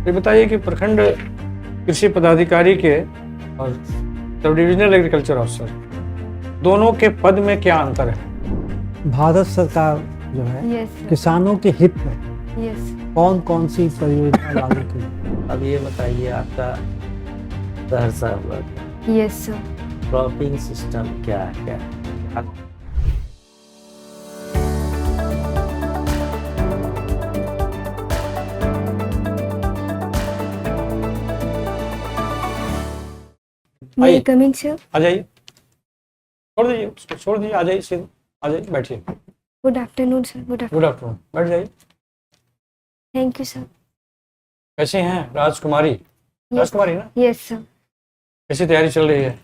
ये बताइए कि प्रखंड कृषि पदाधिकारी के और सब डिविजनल एग्रीकल्चर ऑफिसर दोनों के पद में क्या अंतर है? भारत सरकार जो है यस किसानों के हित में यस कौन कौन सी परियोजना लागू की? अब ये बताइए, आपका Saharsa block yes sir cropping system क्या है? मे आइए। Coming sir. आ जाइए, छोड़ दीजिए उसको, छोड़ दीजिए, आ जाइए सीधे, आ जाइए, बैठिए। Good afternoon sir. Good afternoon. Good afternoon, बैठ जाइए। Thank you sir. कैसी हैं राजकुमारी? राजकुमारी ना? Yes sir. कैसी तैयारी चल रही है?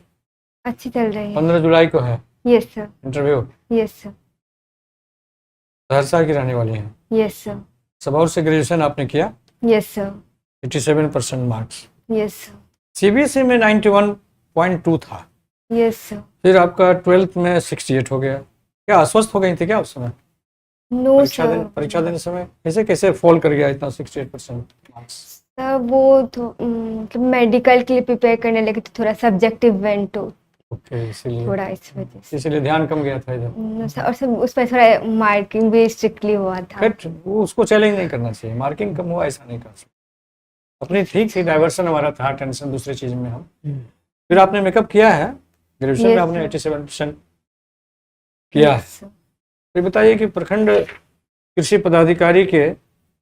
अच्छी चल रही है। 15 जुलाई को है yes sir. Interview. Yes sir. Saharsa की रहने वाली हैं। Yes sir. सबौर से ग्रेजुएशन आपने किया, yes sir. 87% marks. Yes sir. CBSE में 91.2 था, यस सर। फिर आपका 12th में 68 हो गया। क्या अस्वस्थ हो गई थी क्या उस समय? No sir. परीक्षा देने समय कैसे कैसे फॉल कर गया इतना 68% मार्क्स? सर वो तो मेडिकल के लिए प्रिपेयर करने लगे तो थोड़ा सब्जेक्टिव वेंट तो ओके, इसीलिए थोड़ा इस वजह से। इसीलिए ध्यान कम गया था इधर। सर, और सब उसमें थोड़ा मार्किंग भी स्ट्रिक्टली हुआ था। बट वो उसको चैलेंज नहीं करना चाहिए, मार्किंग कम हुआ ऐसा नहीं कर सकते। अपनी ठीक थी, डाइवर्सन हमारा था, टेंशन दूसरे चीज में हम। फिर आपने मेकअप किया है, ग्रेजुएशन में Yes, आपने sir. 87% किया है। Yes, sir. तो बताइए कि प्रखंड कृषि पदाधिकारी के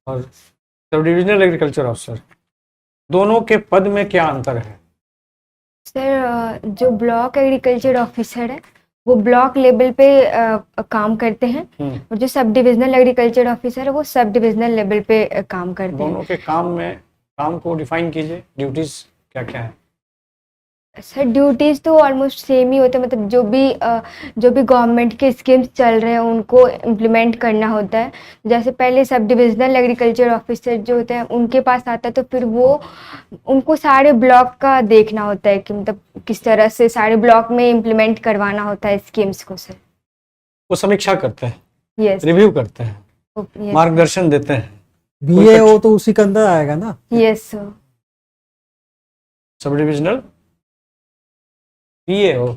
और सब डिविजनल एग्रीकल्चर ऑफिसर दोनों के पद में क्या अंतर है? सर जो ब्लॉक एग्रीकल्चर ऑफिसर है वो ब्लॉक लेवल पे काम करते हैं और जो सब डिविजनल एग्रीकल्चर ऑफिसर है वो सब डिविजनल लेवल पे काम करते हैं। दोनों के काम को डिफाइन कीजिए, ड्यूटीज क्या क्या है? सर ड्यूटीज तो ऑलमोस्ट सेम ही होते हैं, मतलब जो भी गवर्नमेंट के स्कीम्स चल रहे हैं उनको इम्प्लीमेंट करना होता है। जैसे पहले सब डिविजनल एग्रीकल्चर ऑफिसर जो होते हैं उनके पास आता है तो फिर वो उनको सारे ब्लॉक का देखना होता है कि मतलब किस तरह से सारे ब्लॉक में इम्प्लीमेंट करवाना होता है स्कीम्स को। सर वो समीक्षा करते हैं, यस रिव्यू करते हैं, यस मार्गदर्शन देते हैं। बीएओ तो उसी के अंदर आएगा ना? Yes sir. Sub divisional PAO,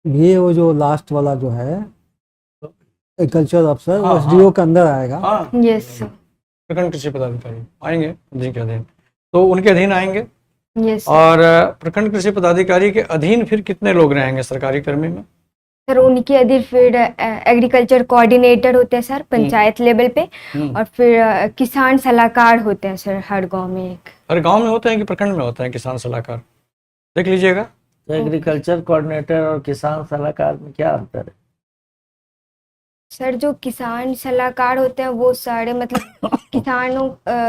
BAO जो लास्ट वाला जो है एग्रीकल्चर अफसर हाँ, एसडीओ के अंदर आएगा। हाँ, यस सर। प्रखंड कृषि पदाधिकारी आएंगे जी के अधीन, तो उनके अधीन आएंगे। यस और प्रखंड कृषि पदाधिकारी के अधीन फिर कितने लोग रहेंगे सरकारी कर्मी में? सर उनके अधीन फिर एग्रीकल्चर कोऑर्डिनेटर होते हैं सर पंचायत लेवल पे, और फिर किसान सलाहकार होते हैं सर हर गांव में एक। हर गांव में होते हैं कि प्रखंड में होते हैं किसान सलाहकार? देख लीजिएगा। तो एग्रीकल्चर कोऑर्डिनेटर और किसान सलाहकार में क्या अंतर है? सर जो किसान सलाहकार होते हैं वो सारे मतलब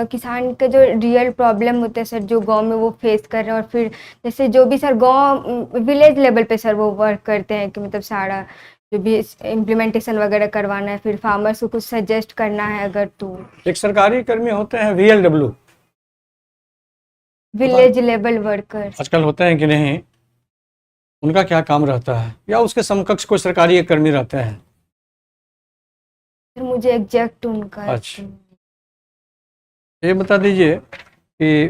किसान के जो रियल प्रॉब्लम होते हैं सर जो गांव में वो फेस कर रहे हैं, और फिर जैसे जो भी सर गांव विलेज लेवल पे सर वो वर्क करते हैं कि मतलब सारा जो भी इम्प्लीमेंटेशन वगैरह करवाना है, फिर फार्मर्स को कुछ सजेस्ट करना है अगर तो। एक सरकारी कर्मी होते हैं VLW, विलेज लेवल वर्कर आजकल होते हैं कि नहीं? उनका क्या काम रहता है, या उसके समकक्ष कोई सरकारी एक कर्मी रहते हैं? सर मुझे एग्जैक्ट उनका अच्छा। ये बता दीजिए कि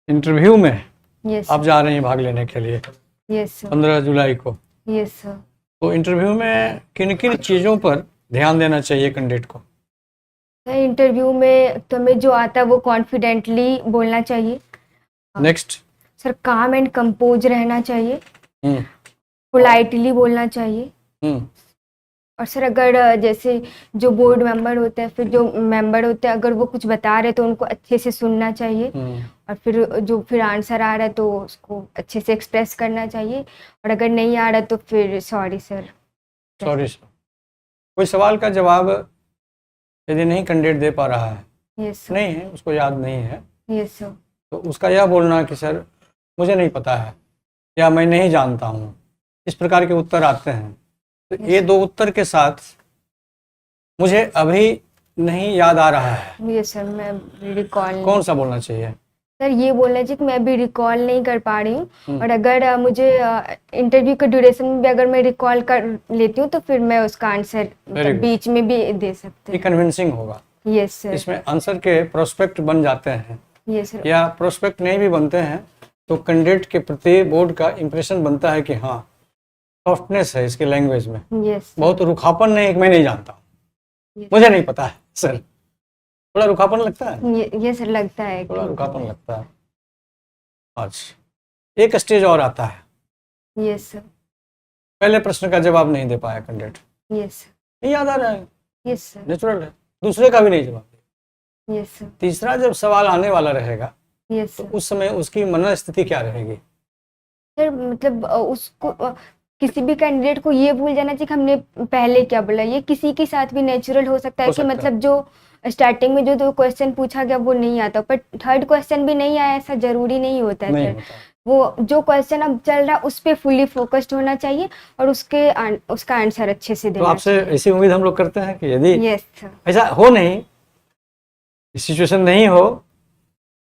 इंटरव्यू में यस आप जा रहे हैं भाग लेने के लिए यस सर 15 जुलाई को, यस सर। तो इंटरव्यू में किन किन चीज़ों पर ध्यान देना चाहिए कैंडिडेट को? सर इंटरव्यू में तो हमें जो आता है वो कॉन्फिडेंटली बोलना चाहिए। नेक्स्ट, सर काम एंड कंपोज रहना चाहिए, हम्म पोलाइटली बोलना चाहिए। हम्म और सर अगर जैसे जो बोर्ड मेंबर होते हैं फिर जो मेंबर होते हैं अगर वो कुछ बता रहे तो उनको अच्छे से सुनना चाहिए, और फिर जो फिर आंसर आ रहा है तो उसको अच्छे से एक्सप्रेस करना चाहिए, और अगर नहीं आ रहा तो फिर सॉरी सर। Sorry sir. कोई सवाल का जवाब यदि नहीं कैंडिडेट दे पा रहा है, यस सर। नहीं है, उसको याद नहीं है, यस सर। तो उसका यह बोलना कि सर मुझे नहीं पता है या मैं नहीं जानता हूँ, इस प्रकार के उत्तर आते हैं। तो ये दो उत्तर के साथ मुझे अभी नहीं याद आ रहा है, यस सर मैं रिकॉल कौन सा बोलना चाहिए? सर ये बोलना चाहिए कि मैं अभी रिकॉल नहीं कर पा रही हूँ, और अगर मुझे इंटरव्यू के ड्यूरेशन में भी अगर मैं रिकॉल कर लेती हूँ तो फिर मैं उसका आंसर good. बीच में भी दे सकते ये हैं। कन्विंसिंग होगा। Yes sir. इसमें आंसर के प्रोस्पेक्ट बन जाते हैं, यस सर। या प्रोस्पेक्ट नहीं भी बनते हैं तो कैंडिडेट के प्रति बोर्ड का इम्प्रेशन बनता है कि हाँ सॉफ्टनेस है इसके लैंग्वेज में, यस बहुत रुखापन नहीं, मैं नहीं जानता हूँ, Yes. मुझे नहीं पता है सर, थोड़ा रुखापन लगता है, ये सर लगता है थोड़ा कि रुखापन लगता है। अच्छा, एक स्टेज और आता है, यस सर। पहले प्रश्न का जवाब नहीं दे पाया कैंडिडेट, यस नहीं याद आ रहा है, यस सर। नेचुरल है, दूसरे का भी नहीं जवाब दिया, यस सर। तीसरा जब सवाल आने वाला रहेगा यस तो सर। उस समय उसकी मनस्थिति क्या रहेगी? सर मतलब उसको किसी भी कैंडिडेट को ये भूल जाना चाहिए कि हमने पहले क्या बोला। ये किसी के साथ भी नेचुरल हो सकता है हो कि सकता है। मतलब जो स्टार्टिंग में जो दो क्वेश्चन पूछा गया वो नहीं आता, पर थर्ड क्वेश्चन भी नहीं आया ऐसा जरूरी नहीं होता है नहीं सर। होता। वो जो क्वेश्चन अब चल रहा है उस पर फुली फोकस्ड होना चाहिए और उसका आंसर अच्छे से तो देना आपसे ऐसी उम्मीद हम लोग करते हैं कि यदि चाहिए। Yes sir. ऐसा हो नहीं, सिचुएशन नहीं हो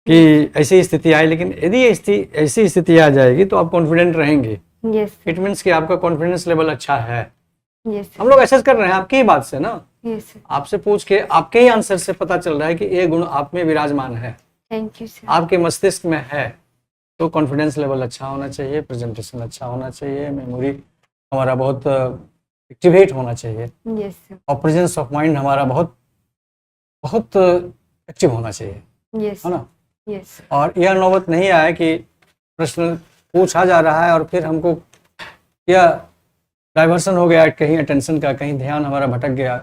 कि ऐसी स्थिति आए, लेकिन यदि ऐसी स्थिति आ जाएगी तो आप कॉन्फिडेंट रहेंगे, यस सर। इट मीन्स कि आपका कॉन्फिडेंस लेवल अच्छा है। यस हम लोग एसेस कर रहे हैं आपकी ही बात से ना, यस सर। आपसे पूछ के आपके ही आंसर से पता चल रहा है कि ये गुण आप में विराजमान है, थैंक यू सर। आपके मस्तिष्क में है। तो कॉन्फिडेंस लेवल अच्छा होना चाहिए, प्रेजेंटेशन अच्छा होना चाहिए, मेमोरी हमारा बहुत एक्टिवेट होना चाहिए यस सर। और प्रेजेंस ऑफ माइंड हमारा बहुत बहुत एक्टिव होना चाहिए, यस है ना। यस और यह नौबत नहीं आए कि प्रश्न पूछा जा रहा है और फिर हमको या डाइवर्सन हो गया कहीं अटेंशन का, कहीं ध्यान हमारा भटक गया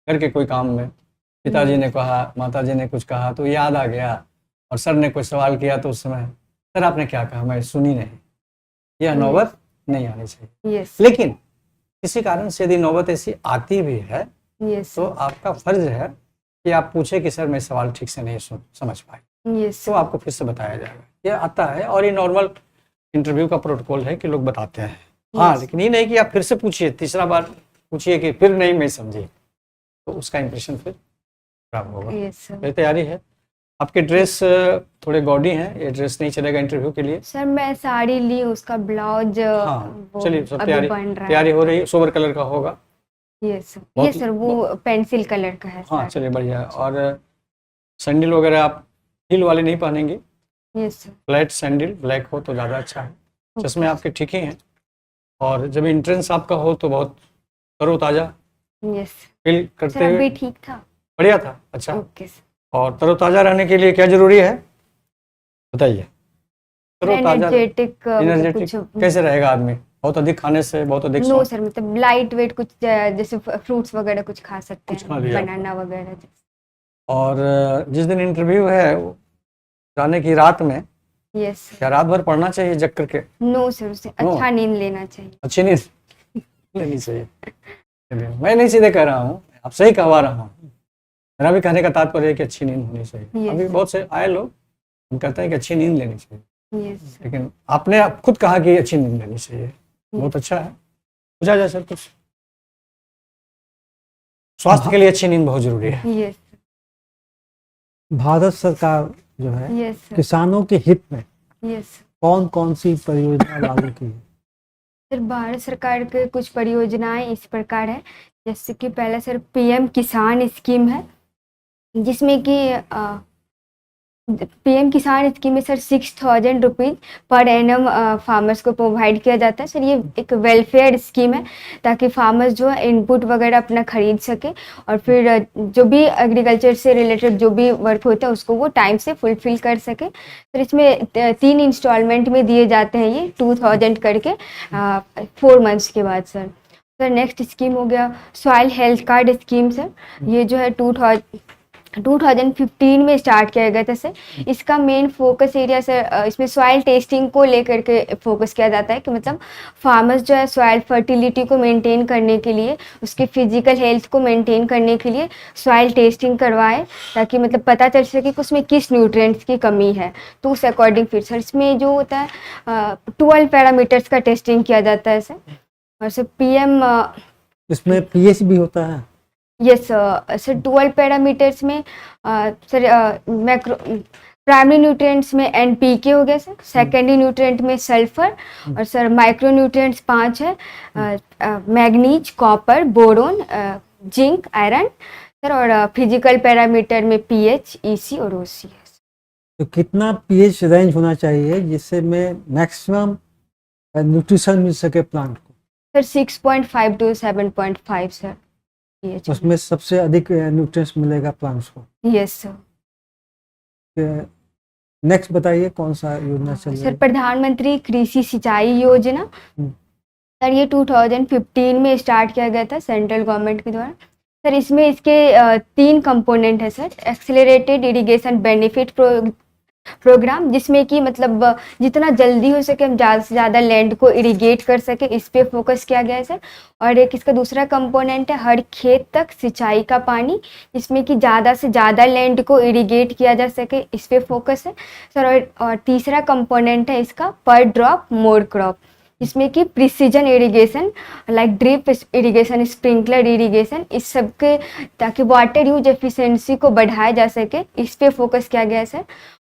घर के कोई काम में, पिताजी ने कहा, माताजी ने कुछ कहा तो याद आ गया, और सर ने कोई सवाल किया तो उस समय सर आपने क्या कहा, मैं सुनी नहीं, यह नौबत नहीं आनी चाहिए। यस लेकिन किसी कारण से यदि नौबत ऐसी आती भी है यस तो आपका फर्ज है कि आप पूछे कि सर मैं सवाल ठीक से नहीं समझ पाई, यस तो आपको फिर से बताया जाएगा। यह आता है और ये नॉर्मल इंटरव्यू का प्रोटोकॉल है कि लोग बताते हैं। हाँ, लेकिन ये नहीं कि आप फिर से पूछिए, तीसरा बार पूछिए कि फिर नहीं मैं समझी, तो उसका इंप्रेशन फिर खराब होगा। Yes sir. ये तैयारी है। आपके ड्रेस थोड़े गॉडी हैं, ये ड्रेस नहीं चलेगा इंटरव्यू के लिए। सर मैं साड़ी ली, उसका ब्लाउज हाँ, वो चलिए सब अभी तैयारी बन रहा है। तैयारी हो रही है, सोबर कलर का होगा। Yes sir. बहुत- ये सर वो पेंसिल कलर का है हाँ सर। चलिए बढ़िया है। और सैंडल वगैरह आप हील वाले नहीं पहनेंगे, yes sir. Flat sandal black हो तो ज़्यादा अच्छा है। चश्मे आपके ठीक ही हैं, और जब एंट्रेंस आपका हो तो बहुत तरोताज़ा यस फील सर। करते अभी हुए ठीक था। बढ़िया था। अच्छा, ओके सर। और तरोताज़ा रहने के लिए क्या जरूरी है बताइए? तरोताज़ा एनर्जेटिक एनर्जेटिक कुछ कैसे रहेगा आदमी? बहुत अधिक खाने से, बहुत अधिक नो सर, मतलब लाइट वेट कुछ जैसे फ्रूट्स वगैरह कुछ खा सकते कुछ खा हैं, लिया। बनाना वगैरह। और जिस दिन इंटरव्यू है वो जाने की रात में यस सर। क्या रात भर पढ़ना चाहिए जग करके? नो सर, उसे अच्छा नींद लेना चाहिए। अच्छी नींद लेनी चाहिए। चलिए, मैं नहीं सीधे कह रहा हूँ, आप सही कहवा रहा हूँ। मेरा भी कहने का तात्पर्य है कि अच्छी नींद होनी चाहिए। Yes. अभी बहुत से आए लोग हम कहते हैं कि अच्छी नींद लेनी चाहिए, यस सर। लेकिन आपने खुद कहा कि अच्छी नींद लेनी चाहिए, बहुत अच्छा है। पूछा जाए सर कुछ? स्वास्थ्य के लिए अच्छी नींद बहुत जरूरी है। यस भारत सरकार जो है यस सर। किसानों के हित में यस कौन कौन सी परियोजना लागू की है? सर, भारत सरकार के कुछ परियोजनाएं इस प्रकार है, जैसे कि पहला सर पीएम किसान स्कीम है, जिसमें कि पीएम किसान स्कीम में sir 6,000 rupees per annum farmers को प्रोवाइड किया जाता है। सर ये एक वेलफेयर स्कीम है ताकि फार्मर्स जो है इनपुट वगैरह अपना खरीद सके और फिर जो भी एग्रीकल्चर से रिलेटेड जो भी वर्क होता है उसको वो टाइम से फुलफिल कर सके। सर इसमें 3 इंस्टॉलमेंट में दिए जाते हैं, ये 2,000 करके 4 मंथ्स के बाद। सर नेक्स्ट स्कीम हो गया soil health card scheme. Sir ये जो है 2015 में स्टार्ट किया गया था। सर इसका मेन फोकस एरिया सर इसमें सॉइल टेस्टिंग को लेकर के फोकस किया जाता है कि मतलब फार्मर्स जो है सॉइल फर्टिलिटी को मेंटेन करने के लिए, उसके फिजिकल हेल्थ को मेंटेन करने के लिए सॉइल टेस्टिंग करवाए, ताकि मतलब पता चल सके कि उसमें किस न्यूट्रिएंट्स की कमी है। तो उस अकॉर्डिंग फिर सर इसमें जो होता है 12 पैरामीटर्स का टेस्टिंग किया जाता है सर। और सर पीएम इसमें पीएच भी होता है? यस सर 12 पैरामीटर्स में सर मैक्रो प्राइमरी न्यूट्रिएंट्स में एनपीके हो गया सर, सेकेंडरी न्यूट्रिएंट में सल्फर, और सर माइक्रो न्यूट्रिएंट्स 5 है, manganese, copper, boron, zinc, iron sir, और फिजिकल पैरामीटर में पीएच, ईसी और ओसी है। तो कितना पीएच रेंज होना चाहिए जिससे मैं मैक्सिमम न्यूट्रिशन मिल सके प्लांट को? सर 6.5 to 7.5 सर ये उसमें सबसे अधिक न्यूट्रिएंट्स मिलेगा प्लांट्स को। Yes sir. नेक्स्ट बताइए कौन सा योजना चल रही सर है? प्रधानमंत्री कृषि सिंचाई योजना हम्म। सर ये 2015 में स्टार्ट किया गया था सेंट्रल गवर्नमेंट के द्वारा। सर इसमें इसके 3 कंपोनेंट है sir. Accelerated irrigation benefit programme, जिसमें कि मतलब जितना जल्दी हो सके हम ज़्यादा से ज़्यादा लैंड को इरिगेट कर सके, इस पे फोकस किया गया है सर। और एक इसका दूसरा कंपोनेंट है हर खेत तक सिंचाई का पानी, जिसमें कि ज़्यादा से ज़्यादा लैंड को इरिगेट किया जा सके, इस पे फोकस है सर। और तीसरा कंपोनेंट है इसका पर ड्रॉप मोर क्रॉप, जिसमें कि precision irrigation like drip irrigation, sprinkler irrigation, इस सब के ताकि वाटर यूज एफिशिएंसी को बढ़ाया जा सके, इस पे फोकस किया गया है सर।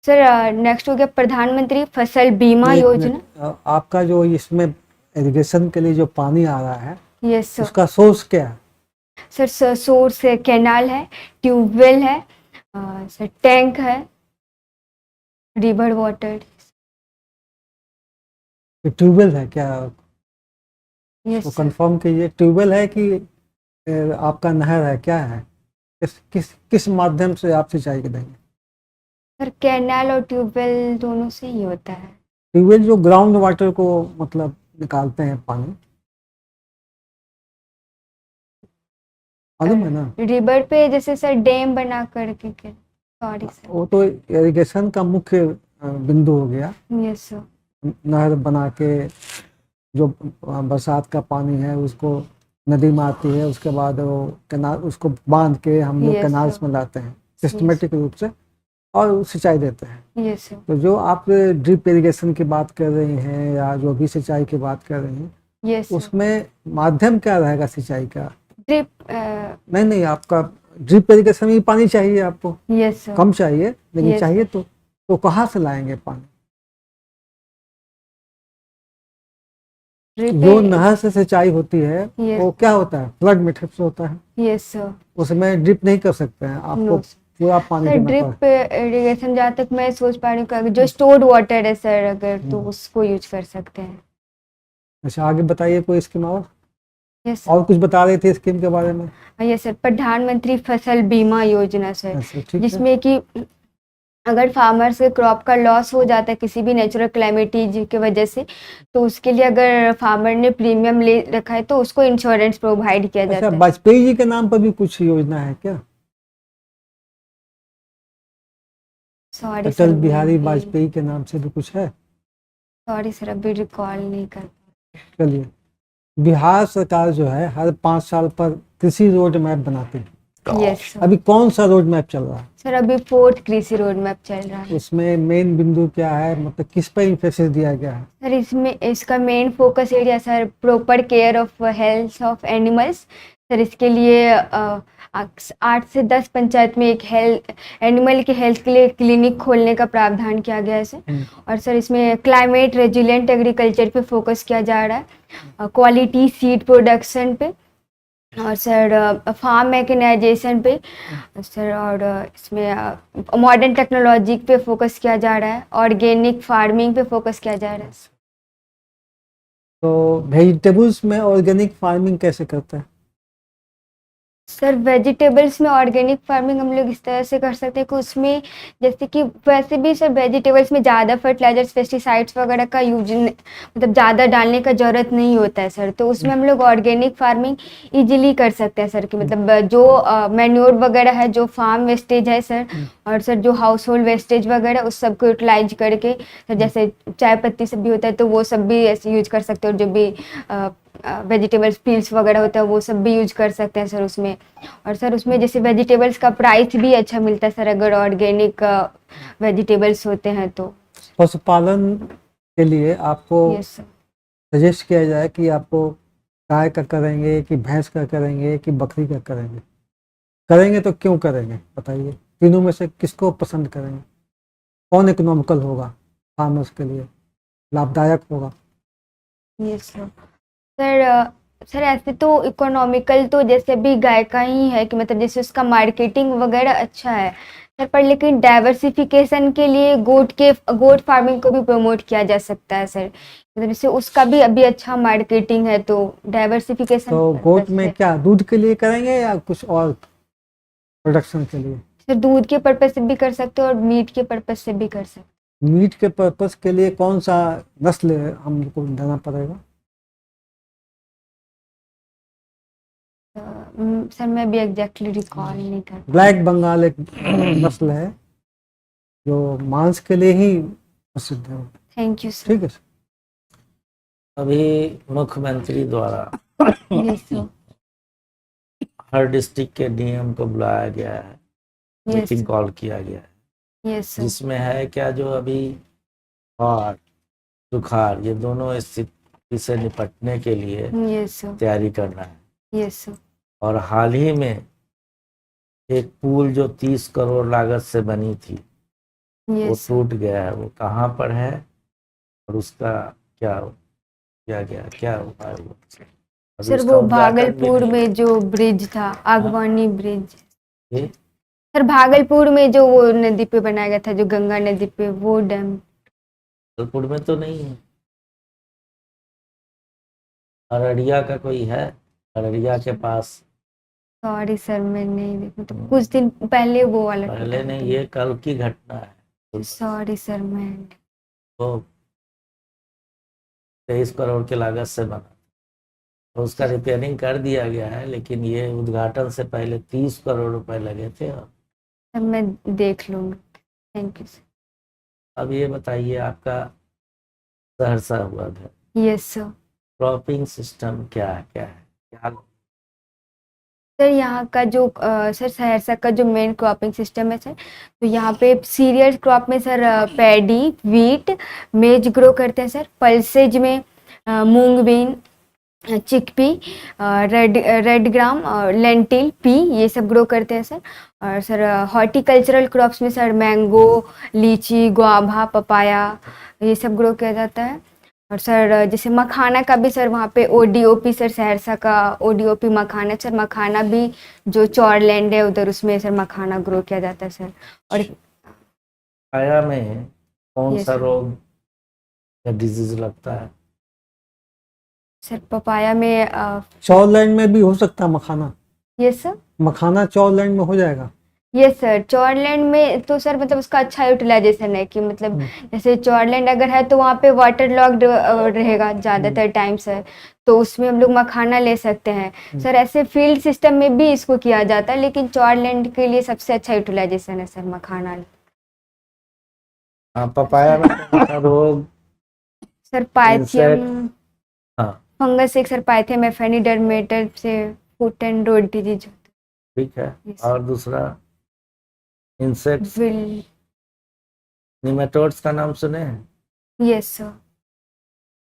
सर नेक्स्ट हो गया प्रधानमंत्री फसल बीमा एक योजना। मिनट, आपका जो इसमें इरिगेशन के लिए जो पानी आ रहा है यस सर। उसका सोर्स क्या है? सर सोर्स है, कैनाल है, ट्यूबवेल है, सर टैंक है, रिवर वाटर। ट्यूबवेल है क्या? यस वो सर। कंफर्म कीजिए, ट्यूबवेल है कि आपका नहर है, क्या है? किस माध्यम से आप सिंचाई देंगे? सर कैनाल और ट्यूबवेल दोनों से ही होता है। ट्यूबवेल जो ग्राउंड वाटर को मतलब निकालते हैं पानी, मालूम है ना? रिवर पे जैसे सर डैम बना करके, सॉरी सर। वो तो इरिगेशन का मुख्य बिंदु हो गया। Yes sir. नहर बना के जो बरसात का पानी है उसको नदी में आती है, उसके बाद वो कैनाल, उसको बांध के हम लोग Yes, कैनाल्स sir. में लाते हैं सिस्टमेटिक रूप से और सिंचाई देते हैं। Yes sir. तो जो आप ड्रिप इरिगेशन की बात कर रहे हैं या जो भी सिंचाई की बात कर रहे हैं, यस सर। उसमें माध्यम क्या रहेगा सिंचाई का? ड्रिप। नहीं, आपका ड्रिप इरिगेशन में पानी चाहिए आपको, यस सर। कम चाहिए लेकिन Yes, चाहिए तो कहाँ से लाएंगे पानी? जो नहर से सिंचाई होती है Yes. वो क्या होता है, फ्लड मेथड से होता है, यस सर। उसमें ड्रिप नहीं कर सकते हैं, आपको No, sir. पूरा पानी सर देना ड्रिप पड़ेगा। इरिगेशन जहाँ तक मैं सोच पा रही हूँ कि अगर जो स्टोर्ड वाटर है सर, अगर तो उसको यूज कर सकते हैं। अच्छा, आगे बताइए कोई स्कीम और यस और कुछ बता रहे थे स्कीम के बारे में? Yes sir. प्रधानमंत्री फसल बीमा योजना सर, अच्छा, ठीक है। जिसमें कि अगर फार्मर्स के क्रॉप का लॉस हो जाता है किसी भी नेचुरल क्लाइमेटीज की वजह से, तो उसके लिए अगर फार्मर ने प्रीमियम ले रखा है तो उसको इंश्योरेंस प्रोवाइड किया अच्छा, जाता है। वाजपेयी जी के नाम पर भी कुछ योजना है क्या? सॉरी अटल सर, बिहारी वाजपेयी के नाम से भी कुछ है? सॉरी सर, अभी रिकॉल नहीं कर। चलिए, बिहार सरकार जो है हर 5 साल पर कृषि रोड मैप बनाती है। Yes sir. अभी कौन सा रोड मैप चल रहा है? सर अभी 4th कृषि रोड मैप चल रहा है। उसमें मेन बिंदु क्या है, मतलब किस पर इंफोसिस दिया गया है? सर इसमें इसका main focus area sir proper care of health of animals. Sir इसके लिए 8 से 10 पंचायत में एक एनिमल के हेल्थ के लिए क्लिनिक खोलने का प्रावधान किया गया है सर। और सर इसमें क्लाइमेट रेजिलिएंट एग्रीकल्चर पे फोकस किया जा रहा है, क्वालिटी सीड प्रोडक्शन पे, और सर फार्म मैकेनाइजेशन पे सर, और इसमें मॉडर्न टेक्नोलॉजी पे फोकस किया जा रहा है, ऑर्गेनिक फार्मिंग पे फोकस किया जा रहा है। तो वेजिटेबल्स में ऑर्गेनिक फार्मिंग कैसे करते हैं? सर वेजिटेबल्स में ऑर्गेनिक फार्मिंग हम लोग इस तरह से कर सकते हैं कि उसमें जैसे कि वैसे भी सर वेजिटेबल्स में ज़्यादा फर्टिलाइजर्स पेस्टिसाइड्स वगैरह का यूज मतलब ज़्यादा डालने का ज़रूरत नहीं होता है सर। तो उसमें हम लोग ऑर्गेनिक फार्मिंग इजीली कर सकते हैं सर, कि मतलब जो मैन्योर वगैरह है, जो फार्म वेस्टेज है सर, और सर जो हाउस होल्ड वेस्टेज वगैरह उस सब को यूटिलाइज करके सर, जैसे चाय पत्ती सब भी होता है तो वो सब भी ऐसे यूज कर सकते हैं, और जो भी वेजिटेबल्स पील्स वगैरह होता है वो सब भी यूज कर सकते हैं सर उसमें। और सर उसमें जैसे वेजिटेबल्स का प्राइस भी अच्छा मिलता है सर अगर ऑर्गेनिक वेजिटेबल्स होते हैं तो। पशुपालन के लिए आपको यस सर। सजेस्ट किया जाए कि आपको गाय का करेंगे कि भैंस का करेंगे कि बकरी का करेंगे तो क्यों करेंगे बताइए? तीनों में से किसको पसंद करेंगे? कौन इकोनॉमिकल होगा, फार्मर्स के लिए लाभदायक होगा? Yes sir. सर ऐसे तो इकोनॉमिकल तो जैसे भी गाय का ही है, कि मतलब जैसे उसका मार्केटिंग वगैरह अच्छा है, सर पर लेकिन डाइवर्सिफिकेशन के लिए गोट फार्मिंग को भी प्रमोट किया जा सकता है सर, मतलब इससे उसका भी अभी अच्छा मार्केटिंग है, तो डाइवर्सिफिकेशन तो गोट में क्या दूध के लिए करेंगे या कुछ और प्रोडक्शन के लिए? सर दूध के पर्पज से भी कर सकते हो और मीट के पर्पज से भी कर सकते मीट के पर्पस के लिए कौन सा नस्ल हमको देना पड़ेगा? हो। सर मैं भी एग्जैक्टली रिकॉल नहीं कर ब्लैक बंगाल एक नस्ल है जो मांस के लिए ही प्रसिद्ध है। Thank you sir. ठीक है सर। अभी मुख्यमंत्री द्वारा यस सर। हर डिस्ट्रिक्ट के डीएम को बुलाया गया है, यस मीटिंग कॉल किया गया है, यस सर। जिसमें है क्या जो अभी बाढ़ सुखाड़ ये दोनों स्थिति से निपटने के लिए यस सर। तैयारी करना है। Yes sir. और हाल ही में एक पुल जो 30 करोड़ लागत से बनी थी वो यस सर। टूट गया है, वो कहाँ पर है और उसका क्या किया गया, क्या उपाय हुआ? अभी सर उसका वो उद्घाटन भी भागलपुर नहीं में जो ब्रिज था, आगवानी ब्रिज। हुआ। सर भागलपुर में जो वो नदी पे बनाया गया था, जो गंगा नदी पे, वो डैम। जबलपुर में तो नहीं है। अररिया का कोई है, अररिया के पास। सॉरी सर मैं नहीं देखी, तो कुछ दिन पहले वो वाला पहले नहीं, ये कल की घटना है। सॉरी सर मैं। वो 23 करोड़ की लागत से बना, तो उसका रिपेयरिंग कर दिया गया है, लेकिन ये उद्घाटन से पहले 30 करोड़ रुपए लगे थे। सर मैं देख लूंगी। Thank you sir. अब ये बताइए, आपका सहरसा हुआ था, यस सर। क्रॉपिंग सिस्टम क्या है, क्या सर यहाँ का जो सर सहरसा का जो मेन क्रॉपिंग सिस्टम है सर, तो यहाँ पे सीरियल क्रॉप में सर पैडी, वीट, मेज ग्रो करते हैं सर। पल्सेज में मूंग बीन, चिकपी, रेड ग्राम और लेंटिल, पी, ये सब ग्रो करते हैं सर। और सर हॉर्टिकल्चरल क्रॉप्स में सर मैंगो, लीची, गुआभा, पपाया, ये सब ग्रो किया जाता है। और सर जैसे मखाना का भी सर वहाँ पे ओडीओपी, सर सहरसा का ओडीओपी मखाना, सर मखाना भी जो चौर लैंड है उधर, उसमें सर मखाना ग्रो किया जाता है सर। और आया में कौन Yes, सा sir. रोग या डिजीज लगता है? सर पपाया में चौलैंड में भी हो सकता है मखाना? Yes sir. मखाना चौलैंड में हो जाएगा? यस सर, चौरलैंड में तो सर मतलब उसका अच्छा यूटिलाइजेशन है कि मतलब जैसे चौरलैंड अगर है तो वहाँ पे वाटर लॉक्ड रहेगा ज़्यादातर टाइम सर, तो उसमें हम लोग मखाना ले सकते हैं सर। ऐसे फील्ड सिस्टम में भी इसको किया जाता है, लेकिन चौरलैंड के लिए सबसे अच्छा यूटिलाइजेशन है सर मखाना। हाँ, पपाया में कौन सा रोग? सर पाइथियम Insect, हाँ फंगस एक सर, पाइथियम एफेनिडर्मेटर से फुट एंड रोड डिजीज ठीक है। Yes. और दूसरा इंसेक्ट्स, विल। निमेटोड्स का नाम सुने हैं? Yes sir.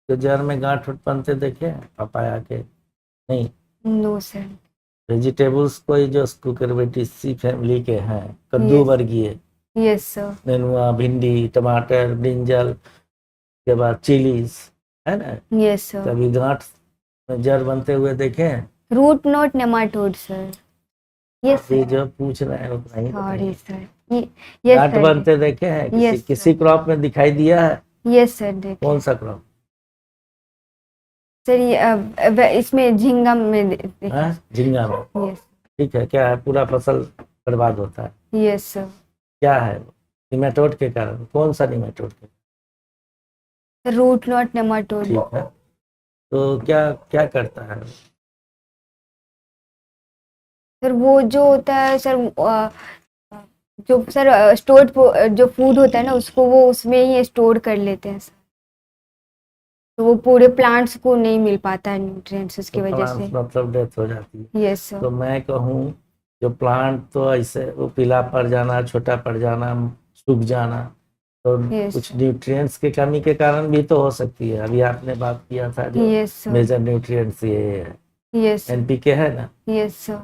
जो जड़ में गांठ उठ बनते देखे हैं पपाया के? नहीं। No sir. वेजिटेबल्स कोई जो कुकुरबिटेसी फैमिली के हैं, कद्दू Yes. वर्गीय, यस सर। नेनुआ, भिंडी, टमाटर, ब्रिंजल के बाद चिलीज, है ना? Yes sir. कभी गांठ में जड़ बनते हुए देखे हैं? Root knot nematode sir. Yes ये सर। जो पूछ रहे हैं उतना ही सॉरी बताइए। सर। यस गांठ सर। बनते देखे हैं Yes, sir. किसी क्रॉप में दिखाई दिया है? यस सर देखिए कौन सा क्रॉप? सर, ये इसमें झींगा में हाँ, झींगा में। यस। ठीक है, क्या है? पूरा फसल बर्बाद होता है। Yes sir. क्या है? निमेटोड के कारण। कौन सा निमेटोड के? Root knot nematode. ठीक है, तो क्या क्या करता है? सर वो जो होता है सर, जो सर स्टोर्ड जो फूड होता है ना, उसको वो उसमें ही स्टोर कर लेते हैं सर, तो वो पूरे प्लांट्स को नहीं मिल पाता है न्यूट्रिएंट्स उसकी तो वजह से। plants मतलब डेथ हो जाती है। Yes sir. तो मैं कहूँ जो प्लांट तो ऐसे वो पीला पड़ जाना, छोटा पड़ जाना, सूख जाना, तो Yes. कुछ न्यूट्रिएंट्स की कमी के कारण भी तो हो सकती है। अभी आपने बात किया था जो यस सर। मेजर न्यूट्रिएंट्स ये है, यस सर। एनपीके है ना, यस सर।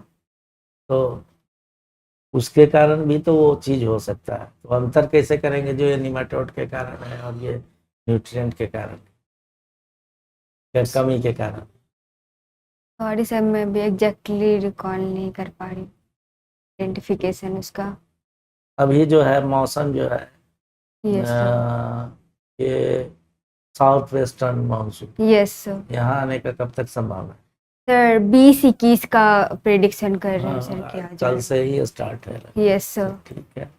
तो उसके कारण भी तो वो चीज हो सकता है। तो अंतर कैसे करेंगे जो ये निमेटोड के कारण है और ये न्यूट्रिएंट के कारण या कमी के कारण? सॉरी सर मैं भी एग्जैक्टली रिकॉल नहीं कर पा रही आइडेंटिफिकेशन उसका। अभी जो है मौसम जो है यस सर, ये south western monsoon yes sir. यहाँ आने का कब तक संभावना है? सर 20-21 का प्रेडिक्शन कर रहे हैं सर कि आ कल जाए। से ही स्टार्ट है। Yes sir. ठीक है।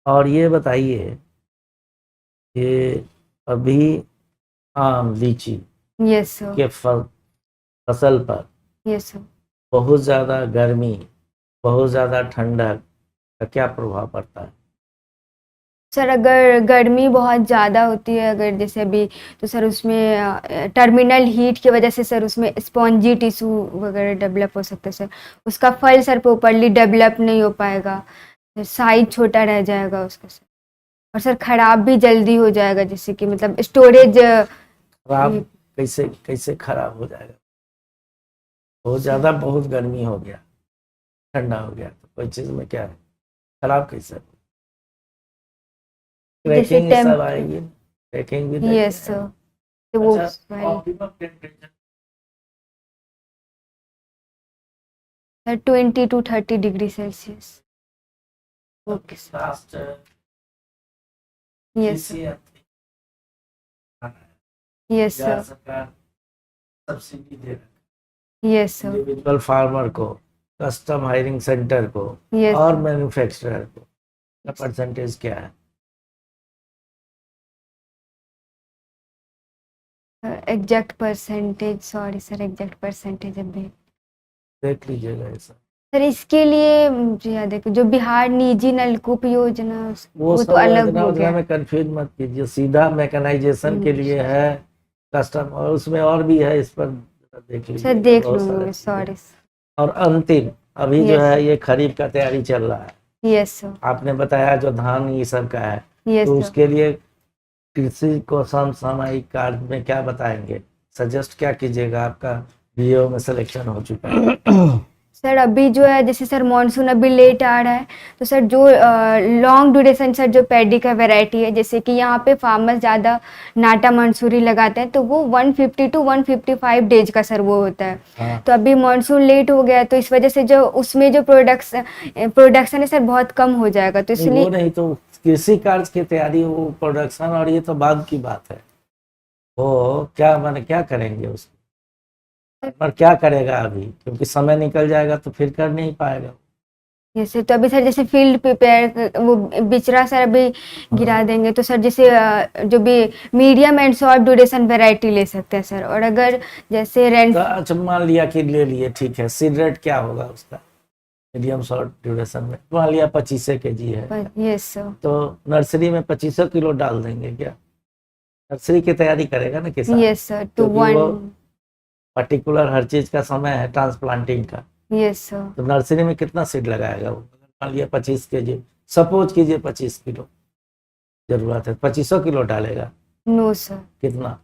और ये बताइए कि अभी आम लीची यस सर। के फसल पर यस सर। बहुत ज़्यादा गर्मी, बहुत ज़्यादा ठंडक का क्या प्रभाव पड़ता है? सर अगर गर्मी बहुत ज़्यादा होती है अगर जैसे अभी, तो सर उसमें टर्मिनल हीट की वजह से सर उसमें स्पॉन्जी टिश्यू वगैरह डेवलप हो सकता है सर। उसका फल सर प्रॉपरली डेवलप नहीं हो पाएगा, साइज छोटा रह जाएगा उसका सर। और सर खराब भी जल्दी हो जाएगा, जैसे कि मतलब स्टोरेज। खराब कैसे कैसे खराब हो जाएगा? बहुत ज़्यादा बहुत गर्मी हो गया, ठंडा हो गया, तो कोई चीज़ में क्या है खराब कैसे? जैसे क्रैकिंग सब आएगी, क्रैकिंग भी देखते यस हैं। सर, तो वो अच्छा, optimum temperature sir 20 to 30 degree Celsius. Okay sir. Last yes sir. Yes sir. सरकार सब्सिडी दे रही यस है सर। इंडिविजुअल फार्मर को, कस्टम हायरिंग सेंटर को यस और सर। मैन्युफैक्चरर को, का परसेंटेज क्या है? Exact percentage, sorry sir, exact percentage अभी देख लीजिएगा ऐसा। सर इसके लिए मुझे याद है कि जो बिहार निजी नलकूप योजना वो वो सब तो अलग योजना हो वोजना गया। में कंफ्यूज मत कीजिए, सीधा मैकेनाइजेशन के लिए है कस्टम, और उसमें और भी है, इस पर देख सर लीजिएगा देख बहुत सारे लूंगी, चीजें। सॉरी। और अंतिम अभी जो Yes, है sir. ये खरीफ का तैयारी चल रहा है, यस सर। आपने बताया जो धान ये सब का है, यस तो सर। उसके लिए कृषि को समसामयिक कार्य में क्या बताएंगे, सजेस्ट क्या कीजिएगा? आपका बीओ में सिलेक्शन हो चुका है। सर अभी जो है जैसे सर मानसून अभी लेट आ रहा है, तो सर जो लॉन्ग ड्यूरेशन सर जो पैडी का वैरायटी है, जैसे कि यहाँ पे फार्मर्स ज़्यादा नाटा मंसूरी लगाते हैं, तो वो 150 to 155 डेज का सर वो होता है। हाँ, तो अभी मानसून लेट हो गया, तो इस वजह से जो उसमें जो प्रोडक्शन है सर बहुत कम हो जाएगा, तो नहीं वो इसलिए नहीं, तो कृषि कार्य की तैयारी, वो प्रोडक्शन, और ये तो बाद की बात है। वो क्या माने क्या करेंगे उसको, पर क्या करेगा अभी, क्योंकि समय निकल जाएगा तो फिर कर नहीं पाएगा। जैसे, तो अभी सर जैसे फील्ड प्रिपेयर वो बिचरा सर अभी गिरा देंगे, तो सर जैसे जो भी medium and short duration variety ले सकते हैं सर। और अगर जैसे रेंट, तो अच्छा मान लिया कि ले लिए, ठीक है, सीड रेट क्या होगा उसका मीडियम शॉर्ट ड्यूरेशन में? मान लिया 25 kg है, यस सर। तो नर्सरी में 25 किलो डाल देंगे क्या? नर्सरी की तैयारी करेगा ना किसान, यस सर, टू क्योंकि वो 1। पर्टिकुलर हर चीज का समय है ट्रांसप्लांटिंग का, यस सर। तो नर्सरी में कितना सीड लगाएगा वो? मान लिया 25 kg, सपोज कीजिए 25 किलो जरूरत है, 2500 किलो डालेगा? No sir. कितना?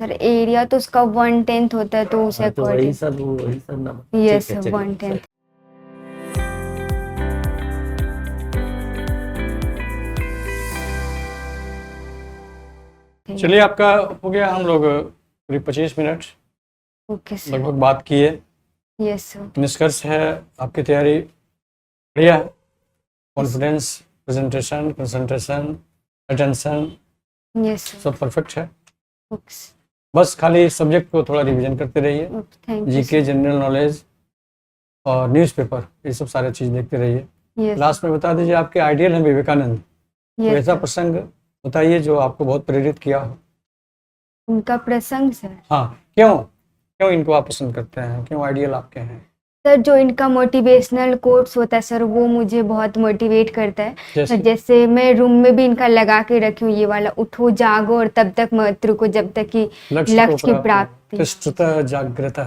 सर एरिया तो उसका 1/10 होता है, तो उसे हाँ, तो वही अकॉर्डिंग। सब ना। यस ठीक है, सर, चलिए, 1/10। चलिए, आपका हो गया, हम लोग करीब 25 मिनट ओके सर। लगभग बात किए। Yes sir. निष्कर्ष है आपकी तैयारी बढ़िया है, confidence, presentation, concentration, attention yes sir. सब परफेक्ट है। ओके बस खाली सब्जेक्ट को थोड़ा रिवीजन करते रहिए, thank you GK, general knowledge और न्यूज़पेपर, ये सब सारे चीज़ देखते रहिए। यस लास्ट में बता दीजिए, आपके आइडियल हैं विवेकानंद, कोई यस ऐसा सर। प्रसंग बताइए जो आपको बहुत प्रेरित किया हो। उनका प्रसंग सर, हाँ, क्यों क्यों इनको आप पसंद करते हैं, क्यों आइडियल आपके हैं? सर जो इनका मोटिवेशनल कोट्स होता है सर, वो मुझे बहुत मोटिवेट करता है। जैसे जैसे मैं रूम में भी इनका लगा के रखी हूँ, ये वाला, उठो जागो और तब तक मत रुको जब तक कि लक्ष्य की प्राप्ति। तिष्ठतः जागृता।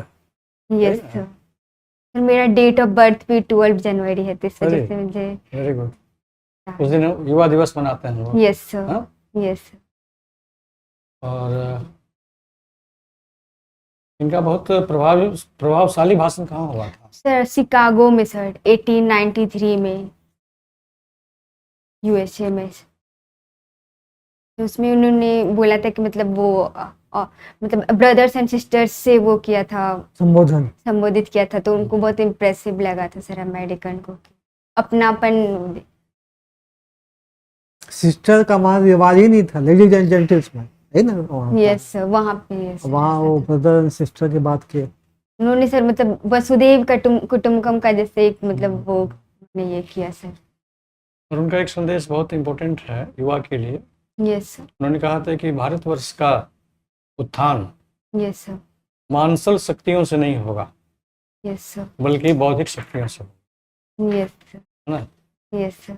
यस सही है। सर। सर मेरा डेट ऑफ बर्थ भी 12 जनवरी है, तो इस वजह अरे, से मुझे। Very good. उस दिन युवा दिवस मनाते हैं लोग। Yes sir. हाँ? Yes sir. और इनका बहुत प्रभावशाली भाषण कहाँ हुआ था? सर शिकागो में सर 1893 में, यूएसए में। तो उसमें उन्होंने बोला था कि मतलब वो मतलब ब्रदर्स एंड सिस्टर्स से वो किया था, संबोधन। संबोधित किया था, तो उनको बहुत इम्प्रेसिव लगा था सर अमेरिकन को, अपनापन। सिस्टर का मान रिवाज ही नहीं था, लेडीज एंड जेंटल्समैन है ना वहाँ पर। यस सर, वहाँ पे यस वहाँ वो ब्रदर एंड सिस्टर की बात की। उन्होंने सर मतलब वसुदेव कुटुम्बकम का जैसे एक मतलब वो ने ये किया सर। और उनका एक संदेश बहुत इम्पोर्टेंट है युवा के लिए। यस सर, उन्होंने कहा था कि भारतवर्ष का उत्थान यस सर, मानसल शक्तियों से नहीं होगा, यस सर, बल्कि बौद्धिक शक्तियों से होगा, यस सर, है ना। Yes sir,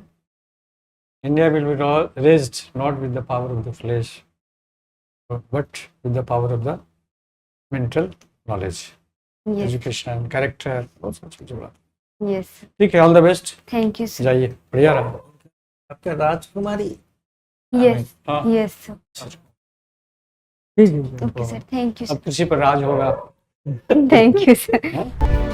India will be raised not with the power of the flesh, but with the power of the mental knowledge, yes, education, character, बहुत सारी चीजें बात। यस, ठीक है, all the best, thank you sir. जाइए, बढ़िया रहा। आपका राजकुमारी। यस, हाँ, यस सर, ठीक है। ओके सर, थैंक यू अब किसी पर राज होगा। Sir, thank you sir. हाँ?